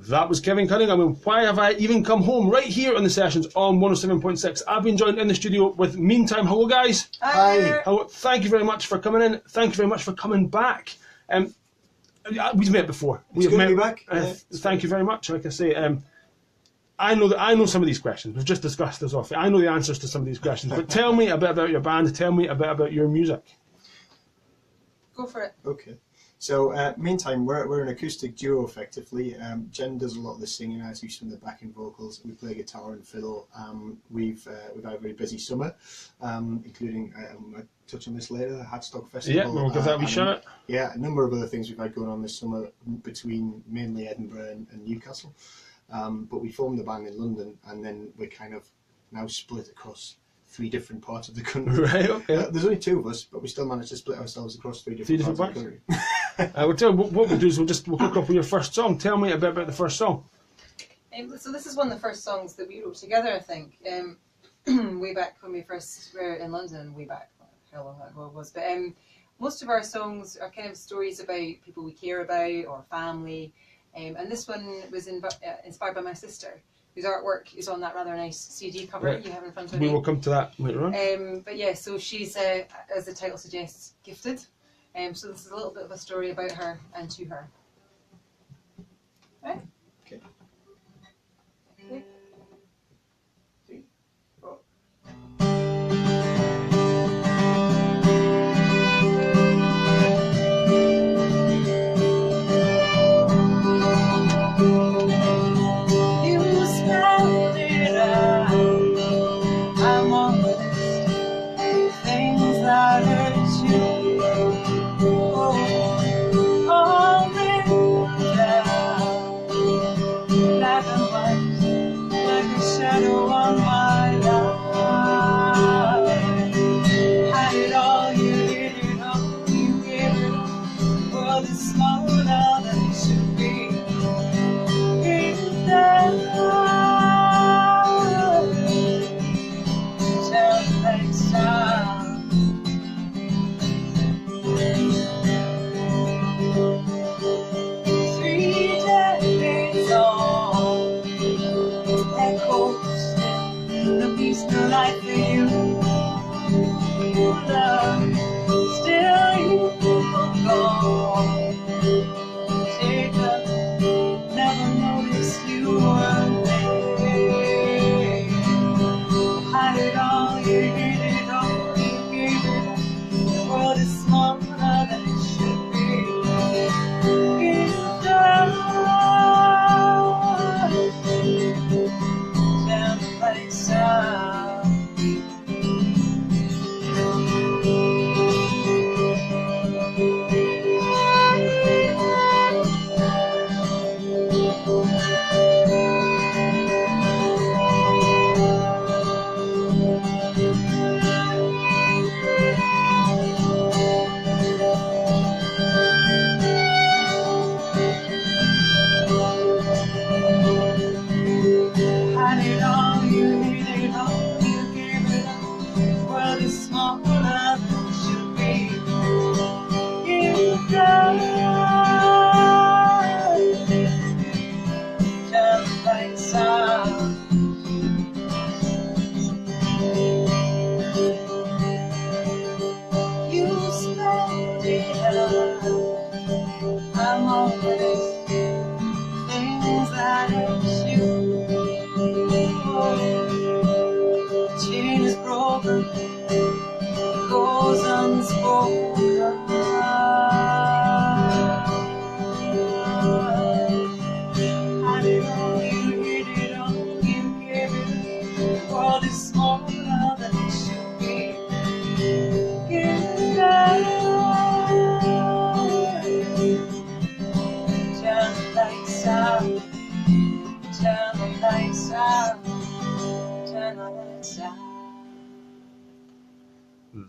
That was Kevin Cunningham, and Why Have I Even Come Home, right here on the sessions on 107.6. I've been joined in the studio with Meantime. Hello, guys. Hi. Hello. Thank you very much for coming in. Thank you very much for coming back. We've met before. It's good to be back. Thank you very much. Like I say, I know some of these questions. We've just discussed this off. I know the answers to some of these questions, but tell me a bit about your band. Tell me a bit about your music. Go for it. Okay. So, meantime, we're an acoustic duo effectively. Jen does a lot of the singing. I do some of the backing vocals. We play guitar and fiddle. We've had a very busy summer, including I'll touch on this later, the Hadstock Festival. Yeah, we'll give that a wee shout. Yeah, a number of other things we've had going on this summer between mainly Edinburgh and Newcastle. But we formed the band in London, and then we're kind of now split across 3 different parts of the country. Right, okay. There's only 2 of us, but we still managed to split ourselves across 3 different parts of the country. We'll tell you what we'll do is we'll kick off with your first song. Tell me a bit about the first song. So this is one of the first songs that we wrote together, I think, way back when we first were in London, way back, how long ago it was. But most of our songs are kind of stories about people we care about or family. And this one was inspired by my sister, whose artwork is on that rather nice CD cover you have in front of you. me. We will come to that later on. But yeah, so she's, as the title suggests, gifted. So this is a little bit of a story about her and to her. Right? Okay. 3, 4.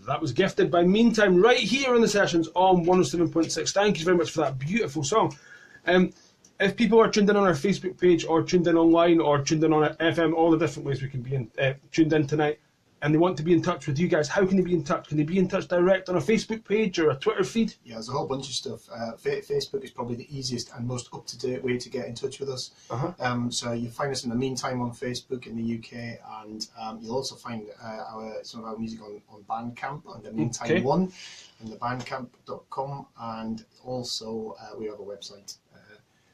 That was Gifted by Meantime, right here in the sessions on 107.6. Thank you very much for that beautiful song. If people are tuned in on our Facebook page or tuned in online or tuned in on Ecfm, all the different ways we can be tuned in tonight, and they want to be in touch with you guys, how can they be in touch? Can they be in touch direct on a Facebook page or a Twitter feed? Yeah, there's a whole bunch of stuff. Facebook is probably the easiest and most up-to-date way to get in touch with us. So you'll find us in the meantime on Facebook in the UK, and you'll also find some of our music on Bandcamp under Meantime One and the bandcamp.com, and also we have a website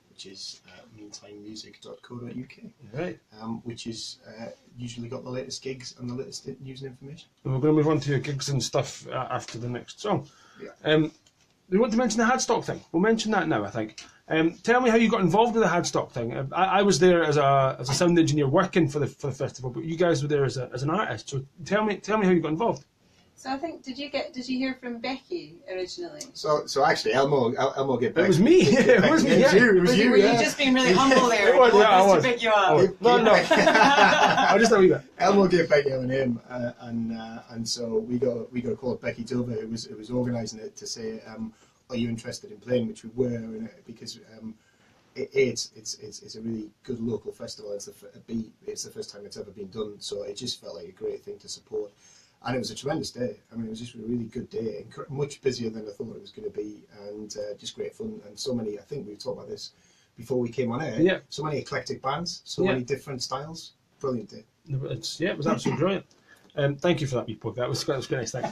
which is meantimemusic.co.uk, Right. which is usually got the latest gigs and the latest news and information. And we're going to move on to your gigs and stuff after the next song. Yeah. We want to mention the Hadstock thing. We'll mention that now, I think. Tell me how you got involved with the Hadstock thing. I was there as a sound engineer working for the festival, but you guys were there as an artist. So tell me how you got involved. So I think did you hear from Becky originally? So actually, Elmo gave Becky. It was me. It was me. It was you. Were you just being really humble there? It was, yeah, I was. To pick you up. No. I just a wee bit. Elmo gave Becky a name, and so we got a call Becky Dover, who was organising it, to say, "Are you interested in playing?" Which we were, because it's a really good local festival. It's the first time it's ever been done, so it just felt like a great thing to support. And it was a tremendous day. I mean, it was just a really good day, much busier than I thought it was going to be, and just great fun. And so many, I think we talked about this before we came on air, so many eclectic bands, so many different styles. Brilliant day. It was absolutely brilliant. Thank you for that, Beepo. That was quite nice, thanks.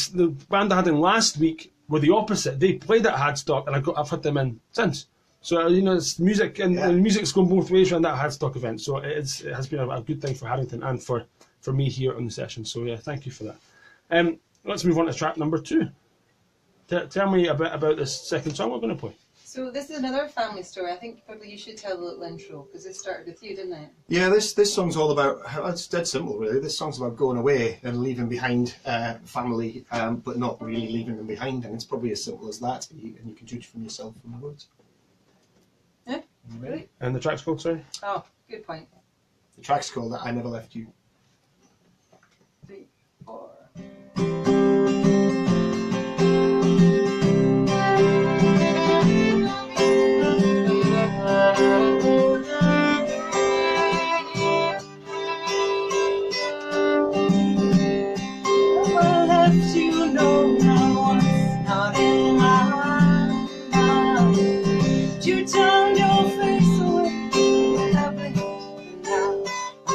The band I had in last week were the opposite. They played at Hadstock, and I've had them in since. So, it's music, and music's going both ways around that Hadstock event. So it has been a good thing for Harrington and for me here on the session. So yeah, thank you for that. Let's move on to track number 2. Tell me a bit about this second song we're going to play. So this is another family story. I think probably you should tell the little intro, because it started with you, didn't it? Yeah, this song's all about, it's dead simple really. This song's about going away and leaving behind family, but not really leaving them behind, and it's probably as simple as that, and you can judge from yourself from the words. Yeah, really? And the track's called, sorry? Oh, good point. The track's called I Never Left You. 3, 4.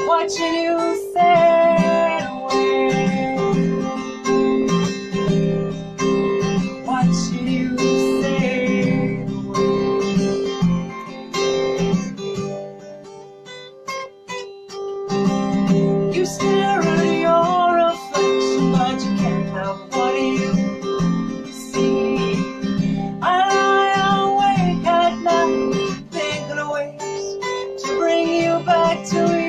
Watching you sail away, watching you sail away. You stare at your reflection, but you can't help what you see. I lie awake at night, thinking of ways to bring you back to me.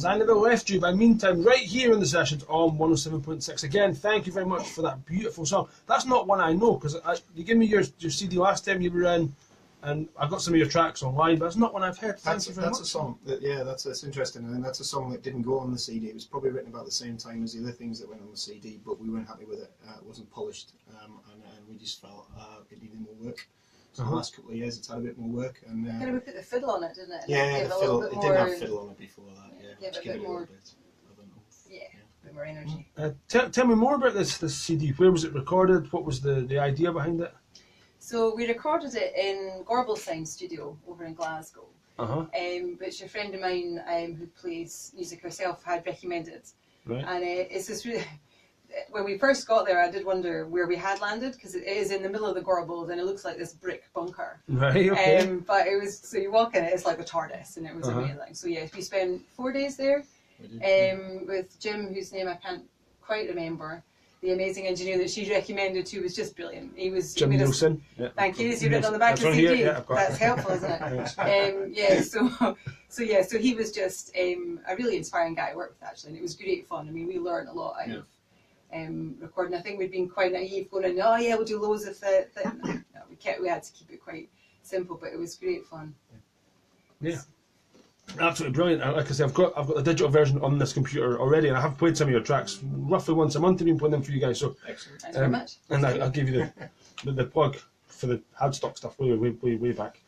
As I Never Left You by Meantime, right here in the sessions on 107.6. Again, thank you very much for that beautiful song. That's not one I know, because you gave me your CD last time you were in, and I got some of your tracks online, but it's not one I've heard. Thank you very much. That's a song. That's interesting. And that's a song that didn't go on the CD. It was probably written about the same time as the other things that went on the CD, but we weren't happy with it. It wasn't polished, and we just felt it needed more work. So the last couple of years, it's had a bit more work. And kind of put the fiddle on it, didn't it? Yeah, the fiddle. It didn't have fiddle on it before that. Yeah, give it a bit more. Yeah, a bit more energy. Tell me more about this CD. Where was it recorded? What was the idea behind it? So we recorded it in Gorbal Sound Studio over in Glasgow, which a friend of mine who plays music herself had recommended. Right. And it's just really, when we first got there, I did wonder where we had landed, because it is in the middle of the Gorbals and it looks like this brick bunker. Right. Okay. But it was, so you walk in it, it's like the TARDIS, and it was amazing. So yeah, we spent 4 days there with Jim, whose name I can't quite remember. The amazing engineer that she recommended to was just brilliant. He was Jim Nielsen. Yeah. Thank you. You've written on the back of the CD. Yeah, that's helpful, isn't it? So he was just a really inspiring guy to work with, actually, and it was great fun. I mean, we learned a lot out of recording. I think we'd been quite naive, going in, oh yeah, we'll do loads of the thing. No, we had to keep it quite simple, but it was great fun. Yeah. Absolutely brilliant. Like I say, I've got the digital version on this computer already, and I have played some of your tracks roughly once a month. I've been playing them for you guys. So excellent. Thanks very much. And I'll give you the plug for the Hadstock stuff way back.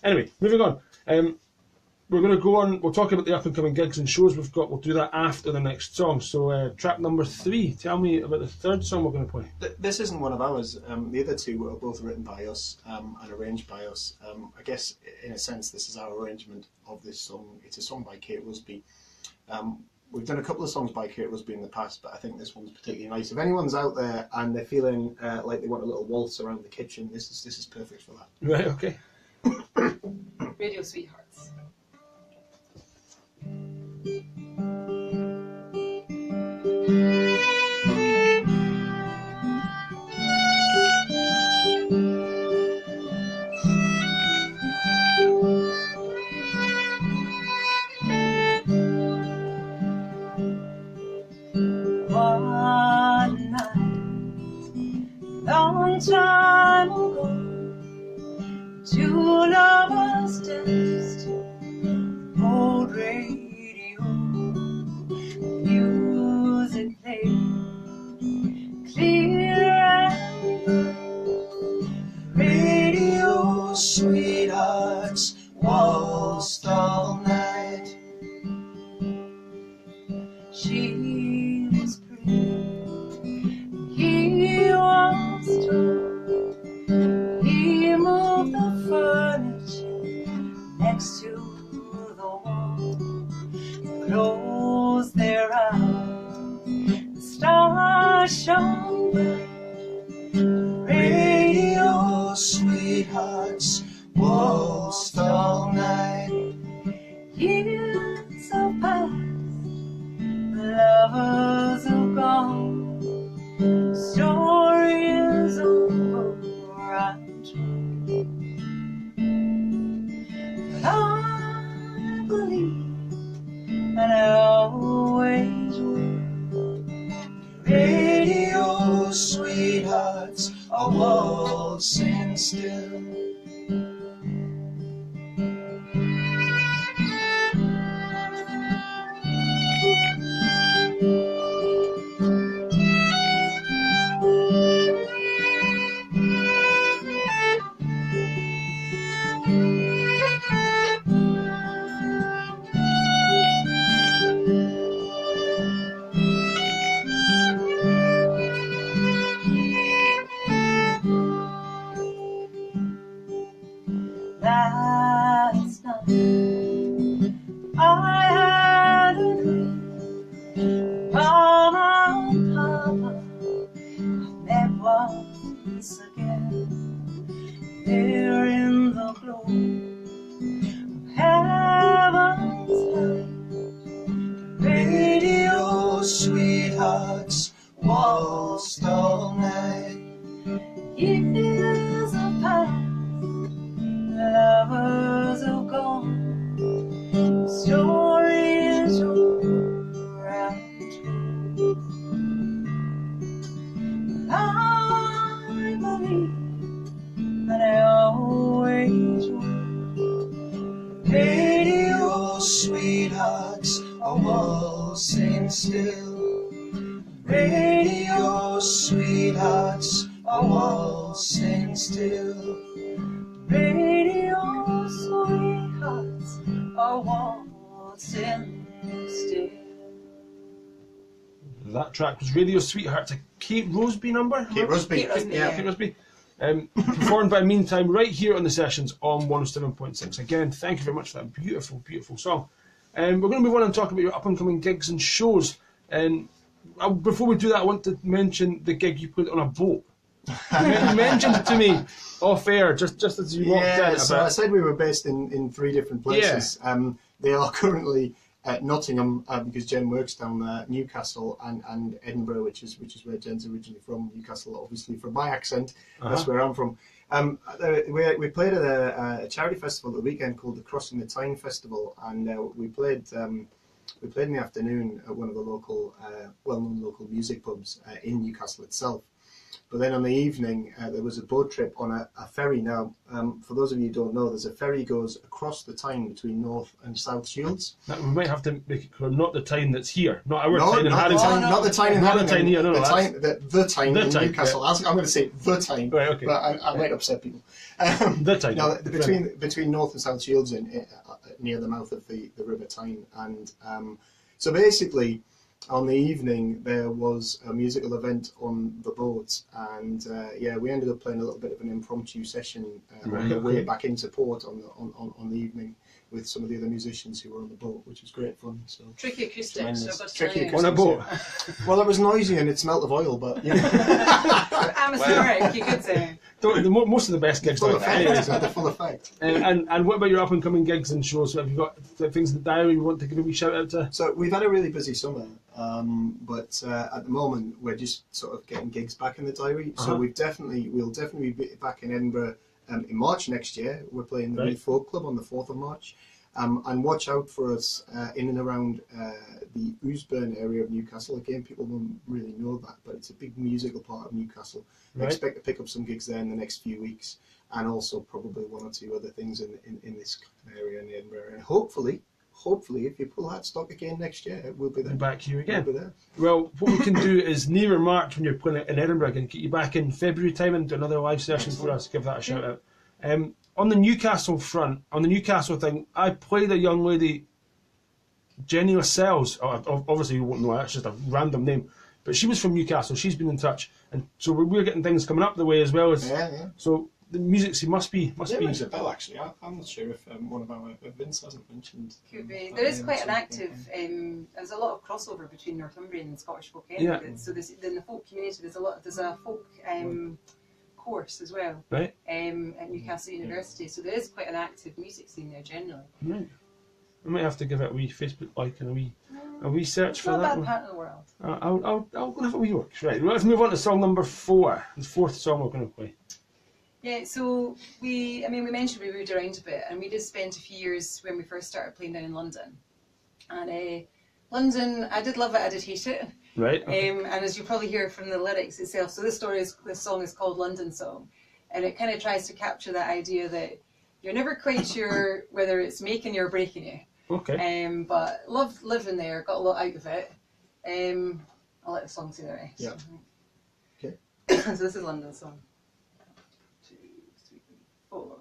Anyway, moving on. We're going to go on. We'll talk about the up and coming gigs and shows we've got. We'll do that after the next song. So track number 3. Tell me about the third song we're going to play. This isn't one of ours. The other two were both written by us and arranged by us. I guess in a sense this is our arrangement of this song. It's a song by Kate Rusby. We've done a couple of songs by Kate Rusby in the past, but I think this one's particularly nice. If anyone's out there and they're feeling like they want a little waltz around the kitchen, this is perfect for that. Right. Okay. Radio Sweethearts. One night, long time ago, two lovers danced, old radio, music played, clear and bright. Radio sweethearts waltzed all night. She was pretty, he was tall. He moved the furniture next to the wall, closed their eyes, the stars shone bright. Radio sweethearts waltzed all night. Years have passed, lovers have gone, story is over, I'm told. But I believe, and I always will, radio sweethearts are waltzing still. Last night I had a dream, Mama and Papa met once again, there in the glow of heaven's light. Radio sweethearts waltzed all night. Years have passed, lovers have gone, story is over. waltzing still. Radio sweethearts are waltzing still. Radio sweethearts are waltzing still. That track was Radio Sweethearts, a Kate Roseby number? Kate Roseby. Kate Roseby, Yeah. Kate Roseby. Performed by Meantime right here on the sessions on 107.6. Again, thank you very much for that beautiful, beautiful song. We're going to move on and talk about your up-and-coming gigs and shows. And before we do that, I want to mention the gig you played on a boat. You mentioned it to me off air, just as you walked in. So I said we were based in 3 different places. They are currently at Nottingham because Jen works down there, Newcastle and Edinburgh, which is where Jen's originally from. Newcastle, obviously, from my accent, that's where I'm from. We played at a charity festival at the weekend called the Crossing the Tyne Festival, and we played in the afternoon at one of the local, well-known local music pubs in Newcastle itself. But then on the evening, there was a boat trip on a ferry. Now, for those of you who don't know, there's a ferry goes across the Tyne between North and South Shields. Now, we might have to make it clear, not the Tyne that's here, not our No, Tyne in not the Haddington. Tyne, not the Tyne in Not the Haddington. Tyne here, no, the that's- Tyne, the Tyne The in Tyne, Newcastle. I'm going to say the Tyne, Right, okay. but I might upset people. The Tyne. No, between North and South Shields near the mouth of the River Tyne. And so basically, on the evening, there was a musical event on the boat, and we ended up playing a little bit of an impromptu session on the way back into port on the evening with some of the other musicians who were on the boat, which was great fun. So Tricky acoustics. Tremendous. I've got to Tricky tell you. On a boat. well, it was noisy and it smelled of oil, but you know, Atmospheric, you could say. Most of the best gigs full like that. effect. The full effect. And what about your up-and-coming gigs and shows? Have you got things in the diary you want to give a wee shout-out to? So we've had a really busy summer, but at the moment we're just sort of getting gigs back in the diary. So we'll definitely be back in Edinburgh in March next year. We're playing the Reed Folk Club on the 4th of March. And watch out for us in and around the Ousburn area of Newcastle. Again, people don't really know that, but it's a big musical part of Newcastle. I expect to pick up some gigs there in the next few weeks, and also probably 1 or 2 other things in this area in Edinburgh. And hopefully, if you pull that stock again next year, we'll be there. Back here again. We'll be there. Well, what we can do is near March when you're playing it in Edinburgh and get you back in February time and do another live session for us. Give that a shout out. On the Newcastle front, on the Newcastle thing, I played a young lady, Jenny Lascelles. Obviously, you won't know her, it's just a random name. But she was from Newcastle, she's been in touch. And so we're getting things coming up the way as well. Yeah. So the music scene must be. Rings a bell, actually. I'm not sure if one of our Vince hasn't mentioned. Could be. There is quite an active. There's a lot of crossover between Northumbrian and Scottish folk. Yeah. So in the folk community, there's a folk course as well. Right. At Newcastle University. So there is quite an active music scene there generally. Right. I might have to give it a wee Facebook like and a wee search It's for not a that bad one. part of the world. I'll go have a wee look. Right. Well, let's move on to song number 4. The 4th song we're going to play. Yeah, so we mentioned we moved around a bit, and we did spend a few years when we first started playing down in London. And London, I did love it, I did hate it. Right. Okay. And as you probably hear from the lyrics itself, so this song is called London Song, and it kind of tries to capture that idea that you're never quite sure whether it's making you or breaking you. Okay. But loved living there, got a lot out of it. I'll let the song say the rest. Yeah. Okay. So this is London Song. 1, 2, 3, 4.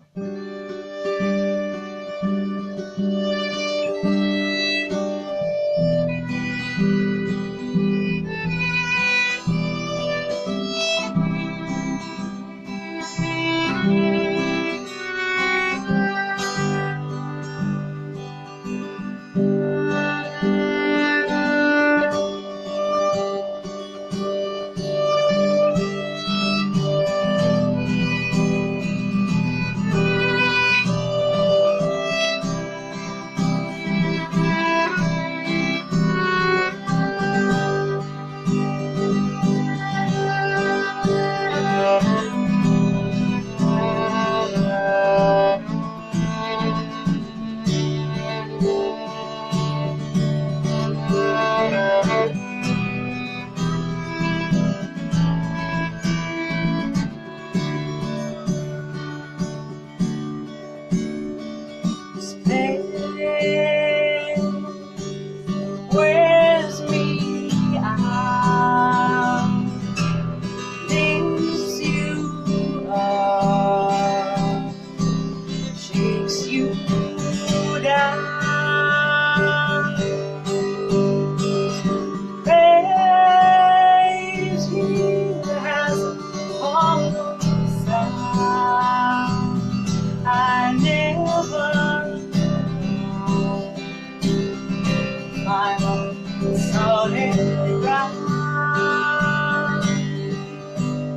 solid ground.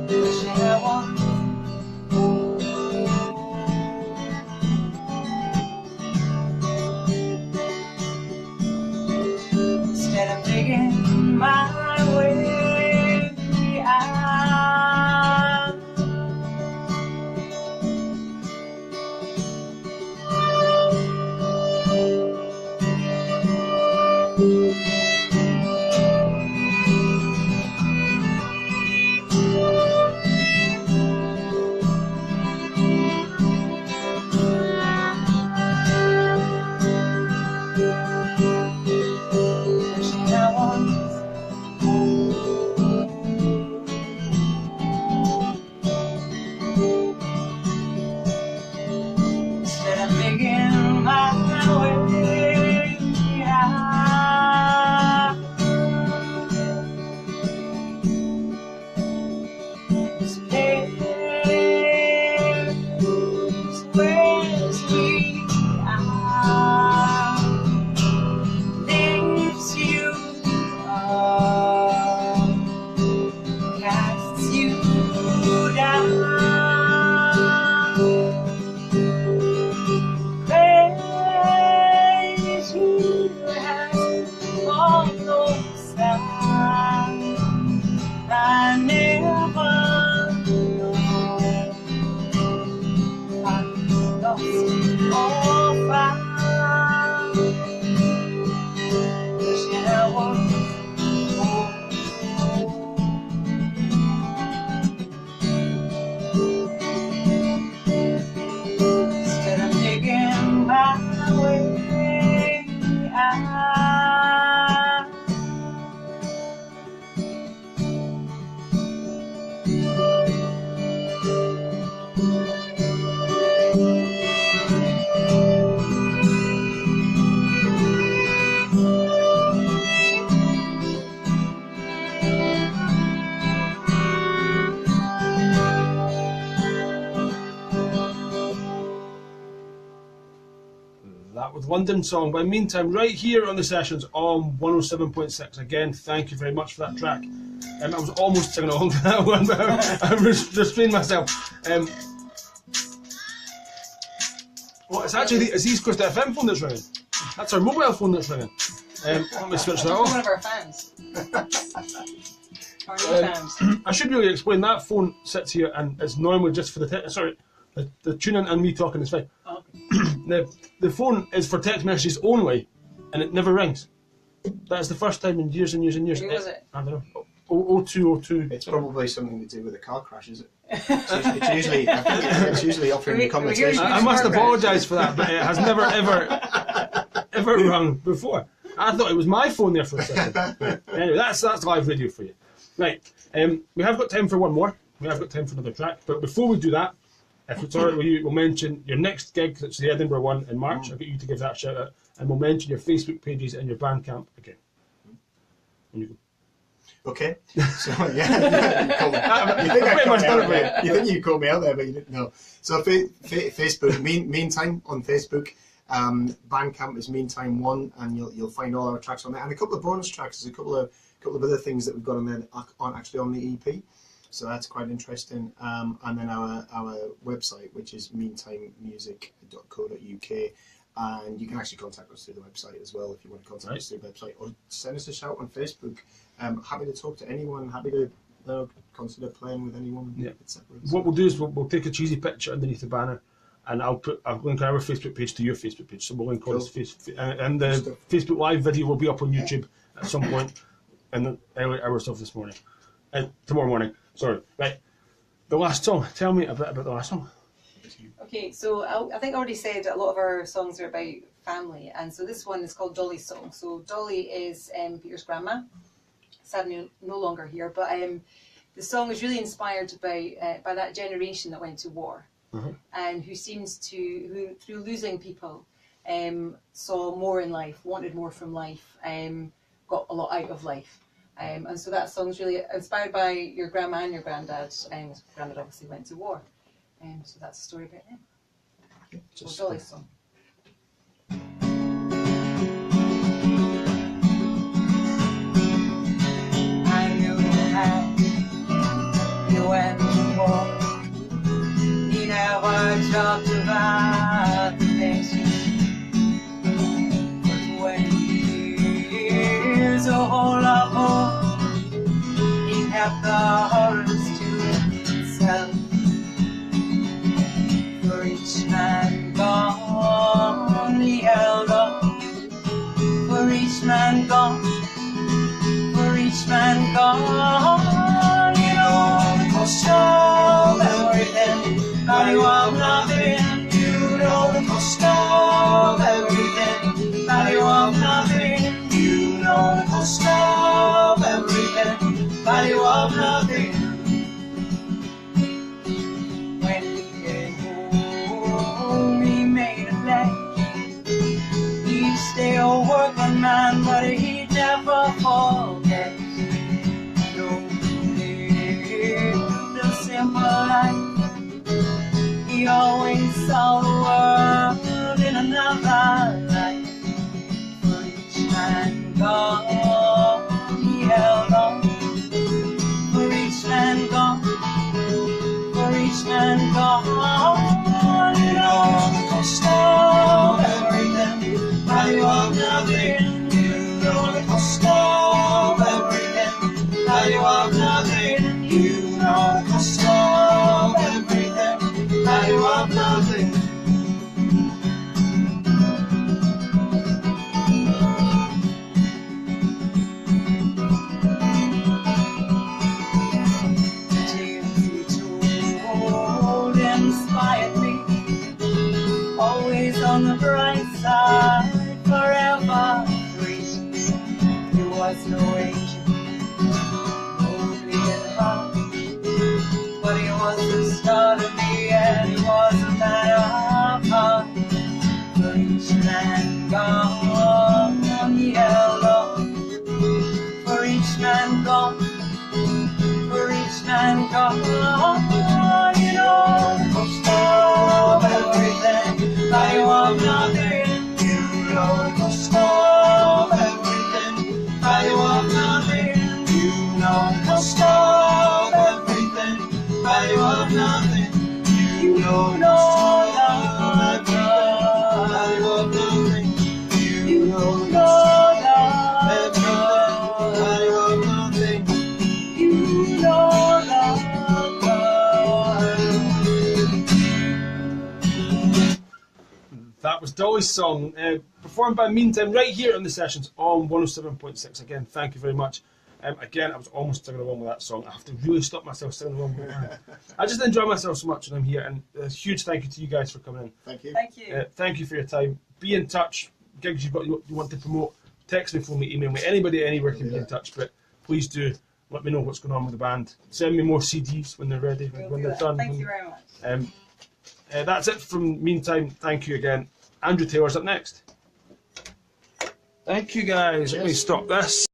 Wishing I once instead of digging my way out. Wishing I once instead of digging my way out. This place wears me out, lifts you up, casts you down. Praise who has all those sounds I never know. I'm lost or found. Wishing I was instead of digging my way out. That was London Song. But meantime, right here on the sessions on 107.6. Again, thank you very much for that track. I was almost singing along to that one, but I restrained myself. Well, it's actually it's East Coast FM phone that's ringing. That's our mobile phone that's ringing. Let me switch that off. One of our fans. Our new fans. I should really explain that phone sits here and it's normally just for the tuning and me talking is fine. Oh, okay. The phone is for text messages only, and it never rings. That's the first time in years and years and years. Who was it? I don't know. 0202. It's probably something to do with a car crash, is it? It's usually, I think it's usually offering the conversation. I must apologise for that, but it has never ever rung before. I thought it was my phone there for a second. Anyway, that's live radio for you. Right, we have got time for one more. We have got time for another track, but before we do that, if it's alright with you, we'll mention your next gig, that's the Edinburgh one in March. I'll get you to give that a shout out, and we'll mention your Facebook pages and your Bandcamp again. And you go. Okay, so yeah, you think you called me out there, but you didn't know. So Facebook, Meantime on Facebook, Bandcamp is Meantime One, and you'll find all our tracks on there, and a couple of bonus tracks. There's a couple of other things that we've got on there that aren't actually on the EP, so that's quite interesting. And then our website, which is meantimemusic.co.uk. And you can actually contact us through the website as well if you want to contact us through the website, or send us a shout on Facebook. Happy to talk to anyone, happy to consider playing with anyone, etc. What we'll do is we'll take a cheesy link underneath the banner, and I'll link our Facebook page to your Facebook page. So we'll link all this and the Facebook Live video will be up on YouTube at some point in the early hours of this morning. Tomorrow morning, sorry. Right, the last song. Tell me a bit about the last song. Okay, so I think I already said a lot of our songs are about family, and so this one is called Dolly's Song. So Dolly is Peter's grandma, sadly no longer here, but the song is really inspired by that generation that went to war, and who through losing people saw more in life, wanted more from life, got a lot out of life. And so that song's really inspired by your grandma and your granddad, and granddad obviously went to war. So that's a story about them. So Dolly's Song. kept the horrors to itself. For each man gone, he held on. For each man gone, for each man gone, you know the cost of everything, value of nothing. You know the cost of everything, value of nothing. You know the cost of everything, value of nothing. When he came home, he made a pledge. He'd stay a working man, but he'd never forget. No, lived a simple life. He always saw the world in another light. For each man gone, he held on. For each man gone, for each man gone, you know the cost of everything, value of nothing. You know the cost of everything, value of nothing. You know the cost of everything, value of nothing. The tales he told inspired me, always on the bright side, forever free. He was no angel, only in heart, but he was the start of me, and he was a man of heart. For each man gone, he held on. For each man gone, for each man gone, you know the cost of everything, value of nothing. You know the cost of everything, value of nothing. You know the cost of everything, value of nothing. You know the cost of everything, value of nothing. You know the cost of everything, value of nothing. You know the That was Dolly's song, performed by Meantime right here on the sessions on 107.6. Again, thank you very much. Again, I was almost singing along with that song. I have to really stop myself singing along with that. I just enjoy myself so much when I'm here, and a huge thank you to you guys for coming in. Thank you. Thank you. Thank you for your time. Be in touch. Gigs you've got you want to promote, text me, phone me, email me. Anybody anywhere can be in touch, but please do let me know what's going on with the band. Send me more CDs when they're ready, We'll when do they're that. done. Thank you very much. That's it from Meantime. Thank you again. Andrew Taylor's up next. Thank you guys. Let me Cheers. stop this.